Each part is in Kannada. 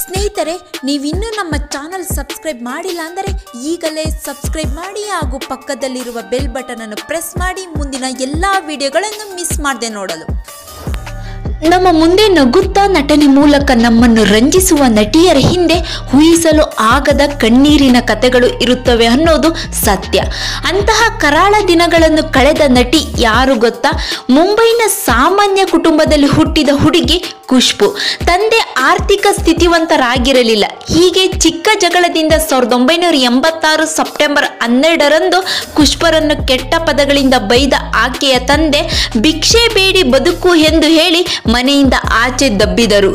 ಸ್ನೇಹಿತರೆ, ನೀವಿನ್ನೂ ನಮ್ಮ ಚಾನಲ್ ಸಬ್ಸ್ಕ್ರೈಬ್ ಮಾಡಿಲ್ಲ ಅಂದರೆ ಈಗಲೇ ಸಬ್ಸ್ಕ್ರೈಬ್ ಮಾಡಿ ಹಾಗೂ ಪಕ್ಕದಲ್ಲಿರುವ ಬೆಲ್ ಬಟನ್ ಅನ್ನು ಪ್ರೆಸ್ ಮಾಡಿ ಮುಂದಿನ ಎಲ್ಲ ವಿಡಿಯೋಗಳನ್ನು ಮಿಸ್ ಮಾಡದೆ ನೋಡಲು. ನಮ್ಮ ಮುಂದೆ ನಗುತ್ತಾ ನಟನೆ ಮೂಲಕ ನಮ್ಮನ್ನು ರಂಜಿಸುವ ನಟಿಯರ ಹಿಂದೆ ಊಹಿಸಲು ಆಗದ ಕಣ್ಣೀರಿನ ಕಥೆಗಳು ಇರುತ್ತವೆ ಅನ್ನೋದು ಸತ್ಯ. ಅಂತಹ ಕರಾಳ ದಿನಗಳನ್ನು ಕಳೆದ ನಟಿ ಯಾರು ಗೊತ್ತಾ? ಮುಂಬೈನ ಸಾಮಾನ್ಯ ಕುಟುಂಬದಲ್ಲಿ ಹುಟ್ಟಿದ ಹುಡುಗಿ ಖುಷ್ಬು. ತಂದೆ ಆರ್ಥಿಕ ಸ್ಥಿತಿವಂತರಾಗಿರಲಿಲ್ಲ. ಹೀಗೆ ಚಿಕ್ಕ ಜಗಳದಿಂದ 1986 ಸೆಪ್ಟೆಂಬರ್ 12ರಂದು ಖುಷ್ಬರನ್ನು ಕೆಟ್ಟ ಪದಗಳಿಂದ ಬೈದ ಆಕೆಯ ತಂದೆ ಭಿಕ್ಷೆ ಬೇಡಿ ಬದುಕು ಎಂದು ಹೇಳಿ ಮನೆಯಿಂದ ಆಚೆ ದಬ್ಬಿದರು.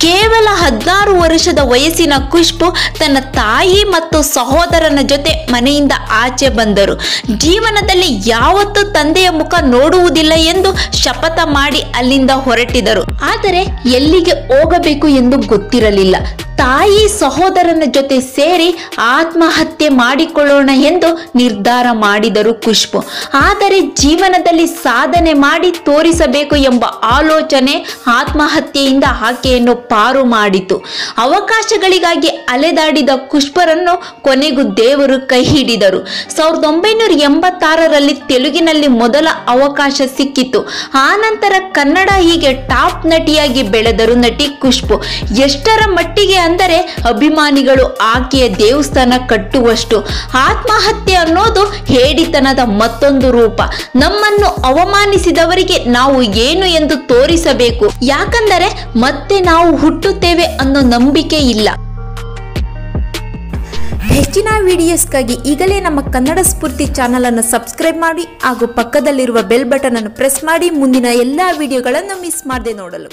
ಕೇವಲ 16 ವರ್ಷದ ವಯಸ್ಸಿನ ಖುಷ್ಬು ತನ್ನ ತಾಯಿ ಮತ್ತು ಸಹೋದರನ ಜೊತೆ ಮನೆಯಿಂದ ಆಚೆ ಬಂದರು. ಜೀವನದಲ್ಲಿ ಯಾವತ್ತೂ ತಂದೆಯ ಮುಖ ನೋಡುವುದಿಲ್ಲ ಎಂದು ಶಪಥ ಮಾಡಿ ಅಲ್ಲಿಂದ ಹೊರಟಿದರು. ಆದರೆ ಎಲ್ಲಿಗೆ ಹೋಗಬೇಕು ಎಂದು ಗೊತ್ತಿರಲಿಲ್ಲ. ತಾಯಿ ಸಹೋದರನ ಜೊತೆ ಸೇರಿ ಆತ್ಮಹತ್ಯೆ ಮಾಡಿಕೊಳ್ಳೋಣ ಎಂದು ನಿರ್ಧಾರ ಮಾಡಿದರು ಖುಷ್ಬು. ಆದರೆ ಜೀವನದಲ್ಲಿ ಸಾಧನೆ ಮಾಡಿ ತೋರಿಸಬೇಕು ಎಂಬ ಆಲೋಚನೆ ಆತ್ಮಹತ್ಯೆಯಿಂದ ಆಕೆಯನ್ನು ಪಾರು ಮಾಡಿತು. ಅವಕಾಶಗಳಿಗಾಗಿ ಅಲೆದಾಡಿದ ಖುಷ್ಬರನ್ನು ಕೊನೆಗೂ ದೇವರು ಕೈ ಹಿಡಿದರು. 1986ರಲ್ಲಿ ತೆಲುಗಿನಲ್ಲಿ ಮೊದಲ ಅವಕಾಶ ಸಿಕ್ಕಿತು. ಆನಂತರ ಕನ್ನಡ, ಹೀಗೆ ಟಾಪ್ ನಟಿಯಾಗಿ ಬೆಳೆದರು ನಟಿ ಖುಷ್ಬು. ಎಷ್ಟರ ಮಟ್ಟಿಗೆ ಅಂದರೆ ಅಭಿಮಾನಿಗಳು ಆಕೆಯ ದೇವಸ್ಥಾನ ಕಟ್ಟುವಷ್ಟು. ಆತ್ಮಹತ್ಯೆ ಅನ್ನೋದು ಹೇಡಿತನದ ಮತ್ತೊಂದು ರೂಪ. ನಮ್ಮನ್ನು ಅವಮಾನಿಸಿದವರಿಗೆ ನಾವು ಏನು ಎಂದು ತೋರಿಸಬೇಕು. ಯಾಕಂದರೆ ಮತ್ತೆ ನಾವು ಹುಟ್ಟುತ್ತೇವೆ ಅನ್ನೋ ನಂಬಿಕೆ ಇಲ್ಲ. ಹೆಚ್ಚಿನ ವಿಡಿಯೋಸ್ಗಾಗಿ ಈಗಲೇ ನಮ್ಮ ಕನ್ನಡ ಸ್ಫೂರ್ತಿ ಚಾನಲ್ ಅನ್ನು ಸಬ್ಸ್ಕ್ರೈಬ್ ಮಾಡಿ ಹಾಗೂ ಪಕ್ಕದಲ್ಲಿರುವ ಬೆಲ್ ಬಟನ್ ಅನ್ನು ಪ್ರೆಸ್ ಮಾಡಿ ಮುಂದಿನ ಎಲ್ಲ ವಿಡಿಯೋಗಳನ್ನು ಮಿಸ್ ಮಾಡದೆ ನೋಡಲು.